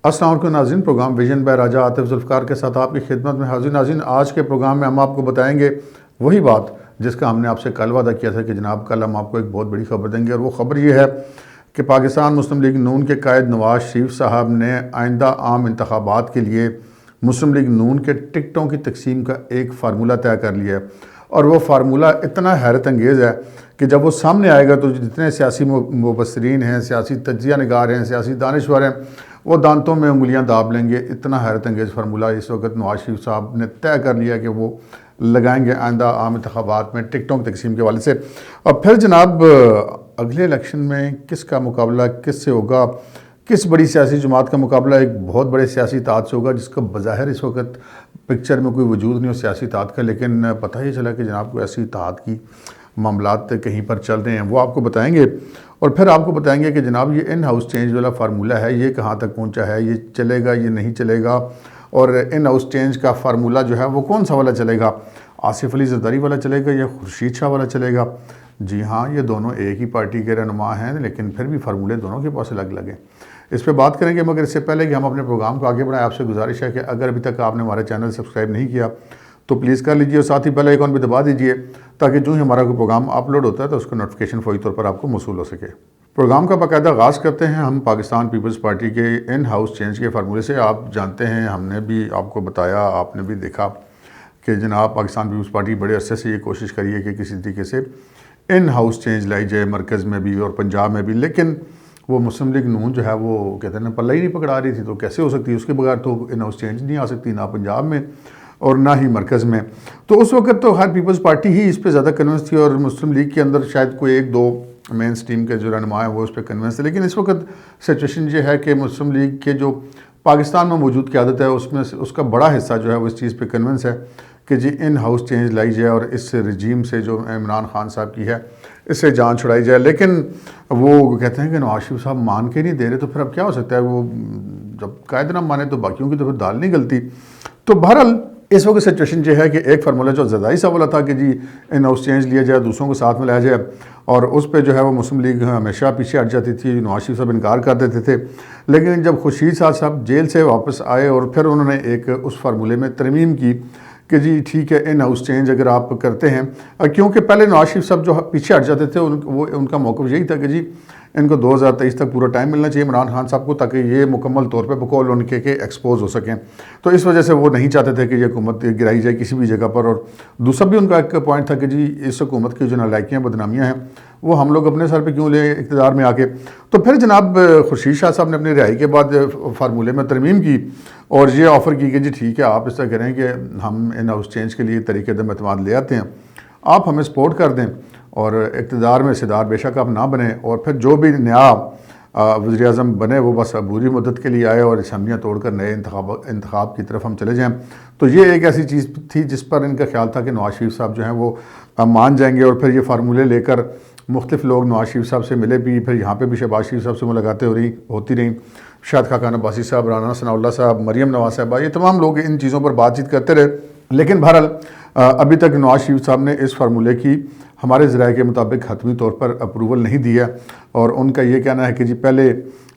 السلام علیکم ناظرین، پروگرام ویژن بائی راجہ عاطف ذوالفقار کے ساتھ آپ کی خدمت میں حاضر۔ ناظرین، آج کے پروگرام میں ہم آپ کو بتائیں گے وہی بات جس کا ہم نے آپ سے کل وعدہ کیا تھا کہ جناب کل ہم آپ کو ایک بہت بڑی خبر دیں گے، اور وہ خبر یہ ہے کہ پاکستان مسلم لیگ نون کے قائد نواز شریف صاحب نے آئندہ عام انتخابات کے لیے مسلم لیگ نون کے ٹکٹوں کی تقسیم کا ایک فارمولہ طے کر لیا ہے، اور وہ فارمولہ اتنا حیرت انگیز ہے کہ جب وہ سامنے آئے گا تو جتنے سیاسی مبصرین ہیں، سیاسی تجزیہ نگار ہیں، سیاسی دانشور ہیں، وہ دانتوں میں انگلیاں داب لیں گے۔ اتنا حیرت انگیز فارمولہ اس وقت نواز شریف صاحب نے طے کر لیا کہ وہ لگائیں گے آئندہ عام انتخابات میں ٹکٹوں کی تقسیم کے حوالے سے۔ اور پھر جناب اگلے الیکشن میں کس کا مقابلہ کس سے ہوگا، کس بڑی سیاسی جماعت کا مقابلہ ایک بہت بڑے سیاسی اتحاد سے ہوگا جس کا بظاہر اس وقت پکچر میں کوئی وجود نہیں ہو سیاسی اتحاد کا، لیکن پتہ ہی چلا کہ جناب کوئی ایسی اتحاد کی معاملات کہیں پر چل رہے ہیں، وہ آپ کو بتائیں گے۔ اور پھر آپ کو بتائیں گے کہ جناب یہ ان ہاؤس چینج والا فارمولہ ہے، یہ کہاں تک پہنچا ہے، یہ چلے گا یہ نہیں چلے گا، اور ان ہاؤس چینج کا فارمولہ جو ہے وہ کون سا والا چلے گا، آصف علی زرداری والا چلے گا یا خورشید شاہ والا چلے گا؟ جی ہاں، یہ دونوں ایک ہی پارٹی کے رہنما ہیں، لیکن پھر بھی فارمولے دونوں کے پاس الگ الگ ہیں۔ اس پہ بات کریں گے، مگر اس سے پہلے کہ ہم اپنے پروگرام کو آگے بڑھائیں، آپ سے گزارش ہے کہ اگر ابھی تک آپ نے ہمارا چینل سبسکرائب نہیں کیا تو پلیز کر لیجئے، اور ساتھ ہی بیل آئیکن بھی دبا دیجئے تاکہ جو ہی ہمارا کوئی پروگرام اپلوڈ ہوتا ہے تو اس کا نوٹیفیکیشن فوری طور پر آپ کو موصول ہو سکے۔ پروگرام کا باقاعدہ آغاز کرتے ہیں ہم پاکستان پیپلز پارٹی کے ان ہاؤس چینج کے فارمولے سے۔ آپ جانتے ہیں، ہم نے بھی آپ کو بتایا، آپ نے بھی دیکھا کہ جناب پاکستان پیپلز پارٹی بڑے عرصے سے یہ کوشش کری ہے کہ کسی طریقے سے ان ہاؤس چینج لائی جائے مرکز میں بھی اور پنجاب میں بھی، لیکن وہ مسلم لیگ نون جو ہے وہ کہتے ہیں پلہ ہی نہیں پکڑا رہی تھی، تو کیسے ہو سکتی ہے؟ اس کے بغیر تو ان ہاؤس چینج نہیں آ سکتی، نہ پنجاب میں اور نہ ہی مرکز میں۔ تو اس وقت تو ہر پیپلز پارٹی ہی اس پہ زیادہ کنونس تھی، اور مسلم لیگ کے اندر شاید کوئی ایک دو مین سٹریم کے جو رہنما ہیں وہ اس پہ کنونس تھے، لیکن اس وقت سچویشن یہ ہے کہ مسلم لیگ کے جو پاکستان میں موجود قیادت ہے اس میں اس کا بڑا حصہ جو ہے وہ اس چیز پہ کنونس ہے کہ جی ان ہاؤس چینج لائی جائے اور اس رجیم سے جو عمران خان صاحب کی ہے اس سے جان چھڑائی جائے۔ لیکن وہ کہتے ہیں کہ نواز شریف صاحب مان کے نہیں دے رہے، تو پھر اب کیا ہو سکتا ہے؟ وہ جب قائد نہ مانے تو باقیوں کی تو پھر دال نہیں گلتی۔ تو بہرحال اس وقت سچویشن یہ ہے کہ ایک فارمولہ جو زدائی سا والا تھا کہ جی ان ہاؤس چینج لیا جائے، دوسروں کو ساتھ میں لایا جائے، اور اس پہ جو ہے وہ مسلم لیگ ہمیشہ پیچھے ہٹ جاتی تھی، نواز شریف صاحب انکار کر دیتے تھے۔ لیکن جب خورشید صاحب جیل سے واپس آئے اور پھر انہوں نے ایک اس فارمولے میں ترمیم کی کہ جی ٹھیک ہے ان ہاؤس چینج اگر آپ کرتے ہیں، کیونکہ پہلے نواز شریف صاحب جو پیچھے ہٹ جاتے تھے ان کا موقف یہی تھا کہ جی ان کو 2023 تک پورا ٹائم ملنا چاہیے عمران خان صاحب کو، تاکہ یہ مکمل طور پہ بقول ان کے ایکسپوز ہو سکیں۔ تو اس وجہ سے وہ نہیں چاہتے تھے کہ یہ حکومت گرائی جائے کسی بھی جگہ پر، اور دوسرا بھی ان کا ایک پوائنٹ تھا کہ جی اس حکومت کی جو نالائکیاں بدنامیاں ہیں وہ ہم لوگ اپنے سر پہ کیوں لیں اقتدار میں آ کے۔ تو پھر جناب خورشید شاہ صاحب نے اپنی رہائی کے بعد فارمولے میں ترمیم کی اور یہ آفر کی کہ جی ٹھیک ہے، آپ اس طرح کریں کہ ہم ان ہاؤس چینج کے لیے طریقے عدم اعتماد لے آتے ہیں، آپ ہمیں سپورٹ کر دیں اور اقتدار میں حصہ دار بے شک آپ نہ بنیں، اور پھر جو بھی نیا وزیر اعظم بنے وہ بس عبوری مدت کے لیے آئے اور اسمبلیاں توڑ کر نئے انتخاب کی طرف ہم چلے جائیں۔ تو یہ ایک ایسی چیز تھی جس پر ان کا خیال تھا کہ نواز شریف صاحب جو ہیں وہ مان جائیں گے، اور پھر یہ فارمولے لے کر مختلف لوگ نواز شریف صاحب سے ملے بھی، پھر یہاں پہ بھی شہباز شریف صاحب سے ملاقاتیں ہوتی رہیں، شاہد خاقان عباسی صاحب، رانا ثناء اللہ صاحب، مریم نواز صاحبہ، یہ تمام لوگ ان چیزوں پر بات چیت کرتے رہے۔ لیکن بہرحال ابھی تک نواز شریف صاحب نے اس فارمولے کی ہمارے ذرائع کے مطابق حتمی طور پر اپروول نہیں دیا، اور ان کا یہ کہنا ہے کہ جی پہلے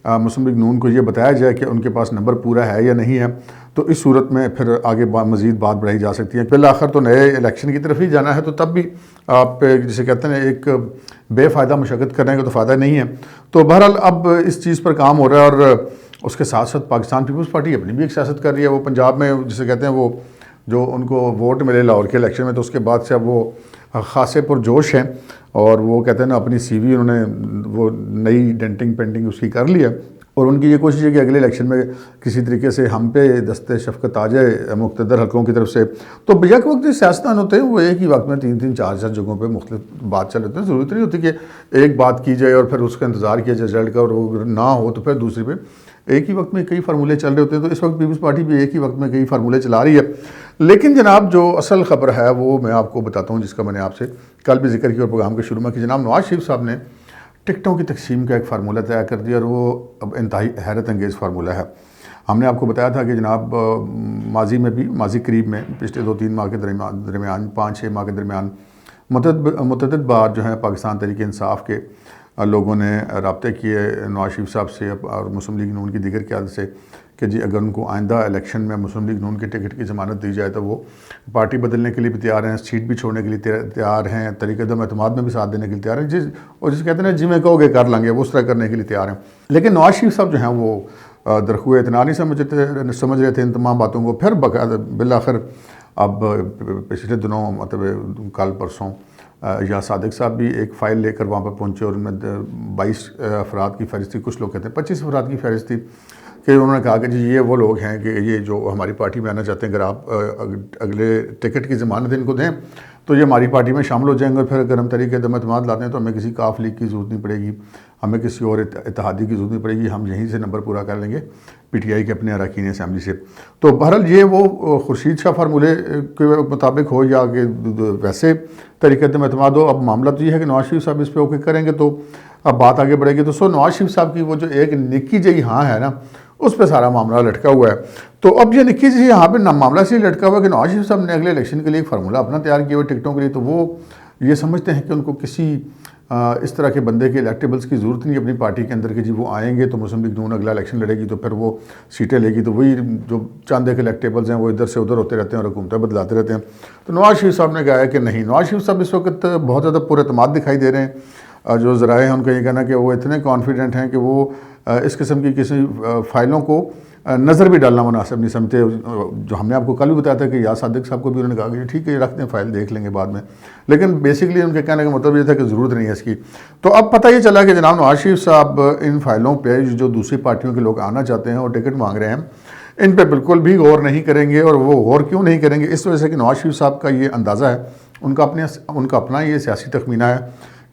مسلم لیگ نون کو یہ بتایا جائے کہ ان کے پاس نمبر پورا ہے یا نہیں ہے، تو اس صورت میں پھر آگے مزید بات بڑھائی جا سکتی ہے۔ بالآخر تو نئے الیکشن کی طرف ہی جانا ہے، تو تب بھی آپ جسے کہتے ہیں ایک بے فائدہ مشقت کرنے کا تو فائدہ نہیں ہے۔ تو بہرحال اب اس چیز پر کام ہو رہا ہے، اور اس کے ساتھ ساتھ پاکستان پیپلز پارٹی اپنی بھی ایک سیاست کر رہی ہے۔ وہ پنجاب میں جسے کہتے ہیں وہ جو ان کو ووٹ ملے لاہور کے الیکشن میں، تو اس کے بعد سے اب وہ خاصے پرجوش ہیں، اور وہ کہتے ہیں نا اپنی سی وی انہوں نے وہ نئی ڈینٹنگ پینٹنگ اس کی کر لی ہے، اور ان کی یہ کوشش ہے کہ اگلے الیکشن میں کسی طریقے سے ہم پہ دست شفقت آ جائے مقتدر حلقوں کی طرف سے۔ تو یک وقت جو سیاستدان ہوتے ہیں وہ ایک ہی وقت میں تین چار جگہوں پہ مختلف بات چل رہتے ہیں، ضرورت نہیں ہوتی کہ ایک بات کی جائے اور پھر اس کا انتظار کیا جائے رزلٹ کا، اور وہ نہ ہو تو پھر دوسری پہ ایک ہی وقت میں کئی فارمولے چل رہے ہوتے ہیں۔ تو اس وقت پیپلز پارٹی بھی ایک ہی وقت میں کئی فارمولے چلا رہی ہے، لیکن جناب جو اصل خبر ہے وہ میں آپ کو بتاتا ہوں، جس کا میں نے آپ سے کل بھی ذکر کیا اور پروگرام کے شروع میں، کہ جناب نواز شریف صاحب نے ٹکٹوں کی تقسیم کا ایک فارمولہ طے کر دیا، اور وہ اب انتہائی حیرت انگیز فارمولہ ہے۔ ہم نے آپ کو بتایا تھا کہ جناب ماضی میں بھی، ماضی قریب میں پچھلے 2-3 ماہ کے درمیان 5-6 ماہ کے درمیان متعدد بار جو ہے پاکستان تحریک انصاف کے لوگوں نے رابطے کیے نواز شریف صاحب سے اور مسلم لیگ نون کی دیگر قیادت سے کہ جی اگر ان کو آئندہ الیکشن میں مسلم لیگ نون کے ٹکٹ کی ضمانت دی جائے تو وہ پارٹی بدلنے کے لیے بھی تیار ہیں، سیٹ بھی چھوڑنے کے لیے تیار ہیں، طریقہ عدم اعتماد میں بھی ساتھ دینے کے لیے تیار ہیں، اور جس کہتے ہیں جی میں کہو گے کر لیں گے، وہ اس طرح کرنے کے لیے تیار ہیں۔ لیکن نواز شریف صاحب جو ہیں وہ درخواہ اعتنا نہیں سمجھ رہے تھے ان تمام باتوں کو۔ پھر بالآخر اب پچھلے دنوں مطلب کل پرسوں یا صادق صاحب بھی ایک فائل لے کر وہاں پر پہنچے اور ان میں 22 افراد کی فہرست تھی، کچھ لوگ کہتے ہیں 25 افراد کی فہرست تھی، کہ انہوں نے کہا کہ جی یہ وہ لوگ ہیں کہ یہ جو ہماری پارٹی میں آنا چاہتے ہیں، اگر آپ اگلے ٹکٹ کی ضمانت ان کو دیں تو یہ ہماری پارٹی میں شامل ہو جائیں گے، اور پھر اگر ہم طریقہ عدم اعتماد لاتے ہیں تو ہمیں کسی کاف لیگ کی ضرورت نہیں پڑے گی، ہمیں کسی اور اتحادی کی ضرورت نہیں پڑے گی، ہم یہیں سے نمبر پورا کر لیں گے پی ٹی آئی کے اپنے اراکین اسمبلی سے۔ تو بہرحال یہ وہ خورشید شاہ فارمولے کے مطابق ہو یا کہ ویسے طریقہ عدم اعتماد ہو، اب معاملہ تو یہ ہے کہ نواز شریف صاحب اس پہ اوکے کریں گے تو اب بات آگے بڑھے گی۔ تو نواز شریف صاحب کی وہ جو ایک نکی جی ہاں ہے نا، اس پہ سارا معاملہ لٹکا ہوا ہے۔ تو اب یہ نکی جی یہاں پہ معاملہ سے لٹکا ہوا ہے کہ نواز شریف صاحب نے اگلے الیکشن کے لیے ایک فارمولہ اپنا تیار کیا ہوا ٹکٹوں کے لیے، تو وہ یہ سمجھتے ہیں کہ ان کو کسی اس طرح کے بندے کے الیکٹیبلز کی ضرورت نہیں اپنی پارٹی کے اندر کہ جی وہ آئیں گے تو مسلم لیگ نون اگلا الیکشن لڑے گی تو پھر وہ سیٹیں لے گی، تو وہی جو چاند کے الیکٹیبلز ہیں وہ ادھر سے ادھر ہوتے رہتے ہیں اور حکومتیں بدلاتے رہتے ہیں۔ تو نواز شریف صاحب نے کہا ہے کہ نہیں، نواز شریف صاحب اس وقت بہت زیادہ پر اعتماد دکھائی دے رہے ہیں، جو ذرائع ہیں ان کا یہ کہنا کہ وہ اتنے کانفیڈنٹ ہیں کہ وہ اس قسم کی کسی فائلوں کو نظر بھی ڈالنا مناسب نہیں سمجھتے۔ جو ہم نے آپ کو کل بھی بتایا تھا کہ یا صادق صاحب کو بھی انہوں نے کہا کہ ٹھیک ہے یہ رکھ دیں، فائل دیکھ لیں گے بعد میں، لیکن بیسکلی ان کے کہنے کا مطلب یہ تھا کہ ضرورت نہیں ہے اس کی۔ تو اب پتہ یہ چلا کہ جناب نواز شریف صاحب ان فائلوں پہ جو دوسری پارٹیوں کے لوگ آنا چاہتے ہیں اور ٹکٹ مانگ رہے ہیں، ان پہ بالکل بھی غور نہیں کریں گے۔ اور وہ غور کیوں نہیں کریں گے؟ اس وجہ سے کہ نواز شریف صاحب کا یہ اندازہ ہے، ان کا اپنا یہ سیاسی تخمینہ ہے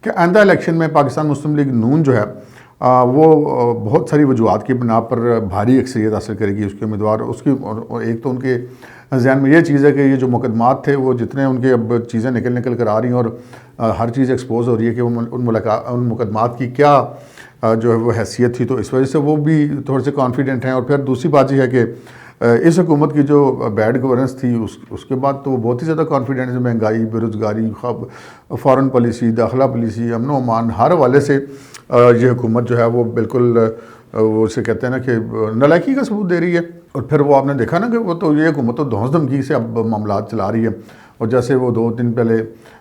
کہ آئندہ الیکشن میں پاکستان مسلم لیگ نون جو ہے وہ بہت ساری وجوہات کی بنا پر بھاری اکثریت حاصل کرے گی اس کے امیدوار۔ اس کی ایک تو ان کے ذہن میں یہ چیز ہے کہ یہ جو مقدمات تھے وہ جتنے ان کے اب چیزیں نکل کر آ رہی ہیں اور ہر چیز ایکسپوز ہو رہی ہے کہ ان مقدمات کی کیا جو ہے وہ حیثیت تھی، تو اس وجہ سے وہ بھی تھوڑے سے کانفیڈنٹ ہیں۔ اور پھر دوسری بات یہ ہے کہ اس حکومت کی جو بیڈ گورننس تھی اس کے بعد تو وہ بہت ہی زیادہ کانفیڈنٹ ہے، مہنگائی، بے روزگاری، فارن پالیسی، داخلہ پالیسی، امن و امان، ہر حوالے سے یہ حکومت جو ہے وہ بالکل وہ اسے کہتے ہیں نا کہ نالائکی کا ثبوت دے رہی ہے۔ اور پھر وہ آپ نے دیکھا نا کہ وہ تو یہ حکومت تو دھونس دھمکی سے اب معاملات چلا رہی ہے۔ اور جیسے وہ 2 دن پہلے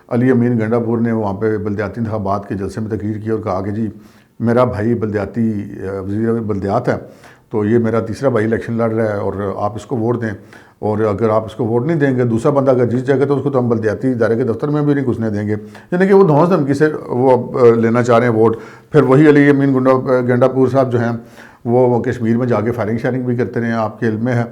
علی امین گنڈا پور نے وہاں پہ بلدیاتی انتخابات کے جلسے میں تقریر کی اور کہا کہ جی میرا بھائی بلدیاتی وزیر بلدیات ہے، تو یہ میرا تیسرا بھائی الیکشن لڑ رہا ہے اور آپ اس کو ووٹ دیں، اور اگر آپ اس کو ووٹ نہیں دیں گے، دوسرا بندہ اگر جیت جائے گا تو اس کو تو ہم بلدیاتی ادارے کے دفتر میں بھی نہیں گھسنے دیں گے۔ یعنی کہ وہ دھونس دھمکی سے وہ اب لینا چاہ رہے ہیں ووٹ۔ پھر وہی علی امین گنڈا پور صاحب جو ہیں وہ کشمیر میں جا کے فائرنگ شائرنگ بھی کرتے رہے ہیں، آپ کے علم میں ہے۔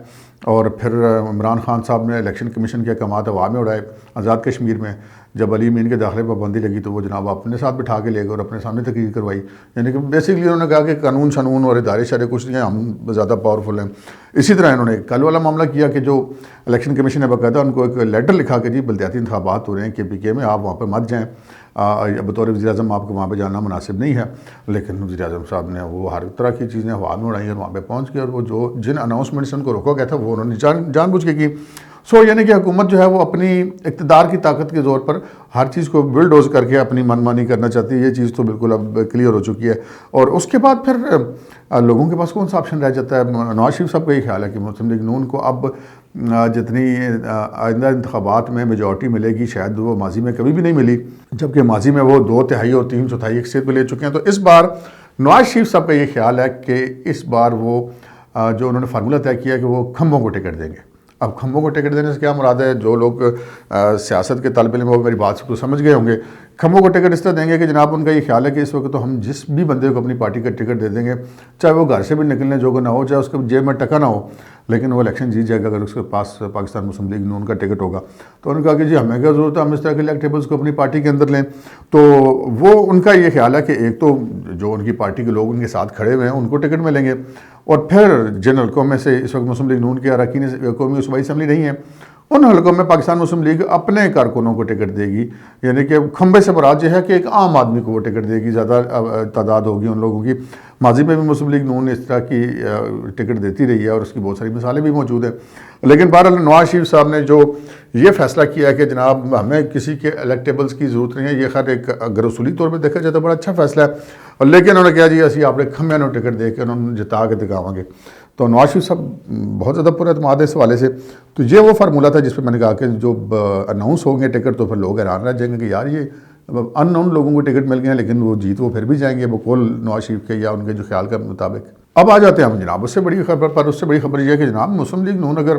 اور پھر عمران خان صاحب نے الیکشن کمیشن کے احکامات ہوا میں اڑائے آزاد کشمیر میں۔ جب علی امین کے داخلے پر پابندی لگی تو وہ جناب اپنے ساتھ بٹھا کے لے گئے اور اپنے سامنے تقریر کروائی۔ یعنی کہ بیسکلی انہوں نے کہا کہ قانون شنون اور ادارے شارے کچھ نہیں ہیں، ہم زیادہ پاورفل ہیں۔ اسی طرح انہوں نے کل والا معاملہ کیا کہ جو الیکشن کمیشن نے باقاعدہ ان کو ایک لیٹر لکھا کہ جی بلدیاتی انتخابات ہو رہے ہیں KPK میں، آپ وہاں پہ مت جائیں، بطور وزیر اعظم آپ کو وہاں پہ جانا مناسب نہیں ہے۔ لیکن وزیر اعظم صاحب نے وہ ہر طرح کی چیزیں ہوا میں اڑائی اور وہاں پہ پہنچ گئے، اور وہ جن اناؤنسمنٹ سے ان کو روکا گیا تھا وہ انہوں نے جان بوجھ کے کی۔ یعنی کہ حکومت جو ہے وہ اپنی اقتدار کی طاقت کے زور پر ہر چیز کو بلڈوز کر کے اپنی من مانی کرنا چاہتی ہے۔ یہ چیز تو بالکل اب کلیئر ہو چکی ہے۔ اور اس کے بعد پھر لوگوں کے پاس کون سا آپشن رہ جاتا ہے؟ نواز شریف صاحب کا یہ خیال ہے کہ مسلم لیگ نون کو اب جتنی آئندہ انتخابات میں میجورٹی ملے گی شاید وہ ماضی میں کبھی بھی نہیں ملی، جبکہ ماضی میں وہ 2/3 اور 3/4 اکثریت کو لے چکے ہیں۔ تو اس بار نواز شریف صاحب کا یہ خیال ہے کہ اس بار وہ جو انہوں نے فارمولہ طے کیا کہ وہ کھمبوں کو ٹکٹ دیں گے۔ اب کھمبوں کو ٹکٹ دینے سے کیا مراد ہے؟ جو لوگ سیاست کے طالب علم وہ میری بات کو سمجھ گئے ہوں گے۔ کھمبوں کو ٹکٹ اس طرح دیں گے کہ جناب ان کا یہ خیال ہے کہ اس وقت تو ہم جس بھی بندے کو اپنی پارٹی کا ٹکٹ دے دیں گے، چاہے وہ گھر سے بھی نکلنے جوگا نہ ہو، چاہے اس کے جیب میں ٹکا نہ ہو، لیکن وہ الیکشن جیت جائے گا اگر اس کے پاس پاکستان مسلم لیگ نون کا ٹکٹ ہوگا۔ تو انہوں نے کہا کہ جی ہمیں کیا ضرورت ہے، ہم اس طرح کے الیکٹیبلز کو اپنی پارٹی کے اندر لیں۔ تو وہ ان کا یہ خیال ہے کہ ایک تو جو ان کی پارٹی کے لوگ ان کے ساتھ کھڑے ہوئے ہیں ان کو ٹکٹ ملیں گے، اور پھر جن حلقوں میں سے اس وقت مسلم لیگ نون کے اراکین قومی صوبائی اسمبلی نہیں ہے ان حلقوں میں پاکستان مسلم لیگ اپنے کارکنوں کو ٹکٹ دے گی، یعنی کہ کھمبے سے مراد یہ ہے کہ ایک عام آدمی کو وہ ٹکٹ دے گی، زیادہ تعداد ہوگی ان لوگوں کی۔ ماضی میں بھی مسلم لیگ نون اس طرح کی ٹکٹ دیتی رہی ہے اور اس کی بہت ساری مثالیں بھی موجود ہیں۔ لیکن بہرحال نواز شریف صاحب نے جو یہ فیصلہ کیا ہے کہ جناب ہمیں کسی کے الیکٹیبلز کی ضرورت نہیں ہے، یہ خیر ایک اگر اصولی طور پہ دیکھا جائے تو بڑا اچھا فیصلہ ہے، اور لیکن انہوں نے کہا جی اسی آپ نے کھمبیاں نو ٹکٹ دے کے انہوں نے جتا کے دکھاواں گے۔ تو نواز شریف صاحب بہت زیادہ پر اعتماد ہے اس حوالے سے۔ تو یہ وہ فارمولہ تھا جس پہ میں نے کہا کہ جو اناؤنس ہوں گے ٹکٹ تو پھر لوگ حیران رہ جائیں گے کہ یار یہ ان نون لوگوں کو ٹکٹ مل گئے ہیں، لیکن وہ جیت وہ پھر بھی جائیں گے بقول نواز شریف کے یا ان کے جو خیال کے مطابق۔ اب آ جاتے ہیں ہم جناب اس سے بڑی خبر پر۔ اس سے بڑی خبر یہ ہے کہ جناب مسلم لیگ نون اگر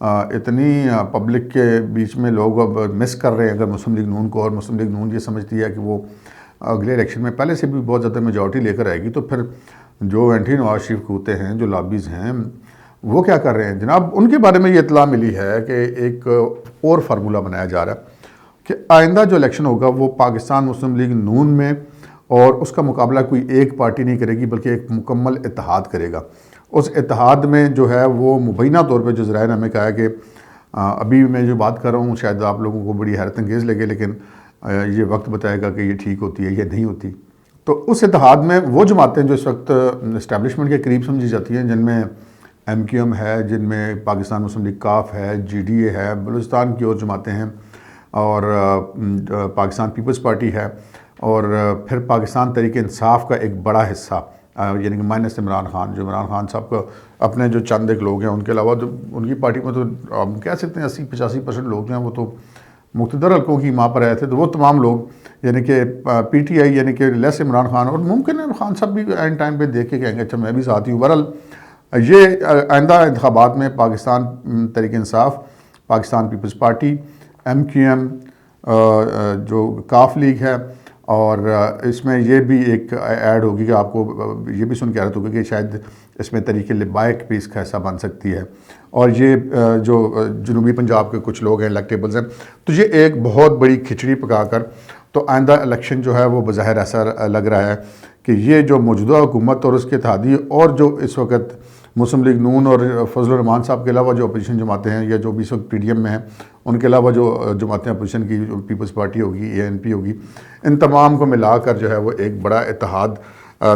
اتنی پبلک کے بیچ میں لوگ اب مس کر رہے ہیں اگر مسلم لیگ نون کو، اور مسلم لیگ نون یہ سمجھتی ہے کہ وہ اگلے الیکشن میں پہلے سے بھی بہت زیادہ میجورٹی لے کر آئے گی، تو پھر جو اینٹی نواز شریف کوتے ہیں، جو لابیز ہیں، وہ کیا کر رہے ہیں جناب؟ ان کے بارے میں یہ اطلاع ملی ہے کہ ایک اور فارمولہ بنایا جا رہا ہے کہ آئندہ جو الیکشن ہوگا وہ پاکستان مسلم لیگ نون میں، اور اس کا مقابلہ کوئی ایک پارٹی نہیں کرے گی بلکہ ایک مکمل اتحاد کرے گا۔ اس اتحاد میں جو ہے وہ مبینہ طور پہ جو ذرائع نے ہمیں کہا ہے کہ ابھی میں جو بات کر رہا ہوں شاید آپ لوگوں کو بڑی حیرت انگیز لگے، لیکن یہ وقت بتائے گا کہ یہ ٹھیک ہوتی ہے یا نہیں ہوتی۔ تو اس اتحاد میں وہ جماعتیں جو اس وقت اسٹیبلشمنٹ کے قریب سمجھی جاتی ہیں، جن میں ایم کیو ایم ہے، جن میں پاکستان مسلم لیگ کاف ہے، جی ڈی اے ہے، بلوچستان کی اور جماعتیں ہیں، اور پاکستان پیپلز پارٹی ہے، اور پھر پاکستان تحریک انصاف کا ایک بڑا حصہ، یعنی کہ مائنس عمران خان، جو عمران خان صاحب کا اپنے جو چند ایک لوگ ہیں، ان کے علاوہ جو ان کی پارٹی میں تو ہم کہہ سکتے ہیں 80-85% لوگ ہیں وہ تو مقتدر حلقوں کی ماں پر آئے تھے، تو وہ تمام لوگ یعنی کہ پی ٹی آئی یعنی کہ لیس عمران خان، اور ممکن ہے خان صاحب بھی اینڈ ٹائم پہ دیکھ کے کہیں گے اچھا میں بھی ساتھی ہوں۔ بہرحال یہ آئندہ انتخابات میں Pakistan Tehreek Insaf, Pakistan peoples party, M Q M, جو کاف لیگ ہے، اور اس میں یہ بھی ایک ایڈ ہوگی کہ آپ کو یہ بھی سن کے حیرت ہوگی کہ شاید اس میں تحریک لبیک بھی اس کا حصہ بن سکتی ہے، اور یہ جو جنوبی پنجاب کے کچھ لوگ ہیں الیکٹیبلز ہیں، تو یہ ایک بہت بڑی کھچڑی پکا کر تو آئندہ الیکشن جو ہے وہ بظاہر ایسا لگ رہا ہے کہ یہ جو موجودہ حکومت اور اس کے اتحادی، اور جو اس وقت مسلم لیگ نون اور فضل الرحمان صاحب کے علاوہ جو اپوزیشن جماعتیں ہیں، یا جو بھی اس وقت پی ڈی ایم میں ہیں، ان کے علاوہ جو جماعتیں اپوزیشن کی، پیپلز پارٹی ہوگی، اے این پی ہوگی، ان تمام کو ملا کر جو ہے وہ ایک بڑا اتحاد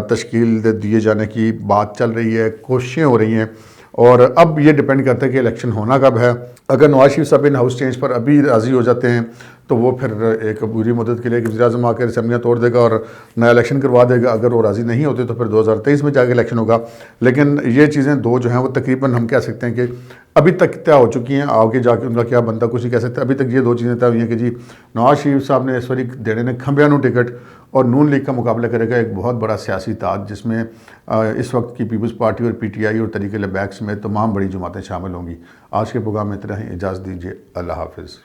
تشکیل دیے جانے کی بات چل رہی ہے، کوششیں ہو رہی ہیں، اور اب یہ ڈیپینڈ کرتا ہے کہ الیکشن ہونا کب ہے۔ اگر نواز شریف صاحب ان ہاؤس چینج پر ابھی راضی ہو جاتے ہیں تو وہ پھر ایک پوری مدت کے لیے وزیر اعظم آ کر اسمبلیاں توڑ دے گا اور نیا الیکشن کروا دے گا۔ اگر وہ راضی نہیں ہوتے تو پھر 2023 میں جا کے الیکشن ہوگا۔ لیکن یہ چیزیں دو جو ہیں وہ تقریباً ہم کہہ سکتے ہیں کہ ابھی تک طے ہو چکی ہیں، آگے جا کے ان کا کیا بنتا کچھ نہیں کہہ سکتے۔ ابھی تک یہ دو چیزیں طے ہوئی ہیں کہ جی نواز شریف صاحب نے اس واری دینے نے کھمبیاں نو ٹکٹ، اور نون لیگ کا مقابلہ کرے گا ایک بہت بڑا سیاسی تاج، جس میں اس وقت کی پیپلز پارٹی اور پی ٹی آئی اور تحریک لبیک میں تمام بڑی جماعتیں شامل ہوں گی۔ آج کے پروگرام میں اتنا ہی، اجازت دیجیے، اللہ حافظ۔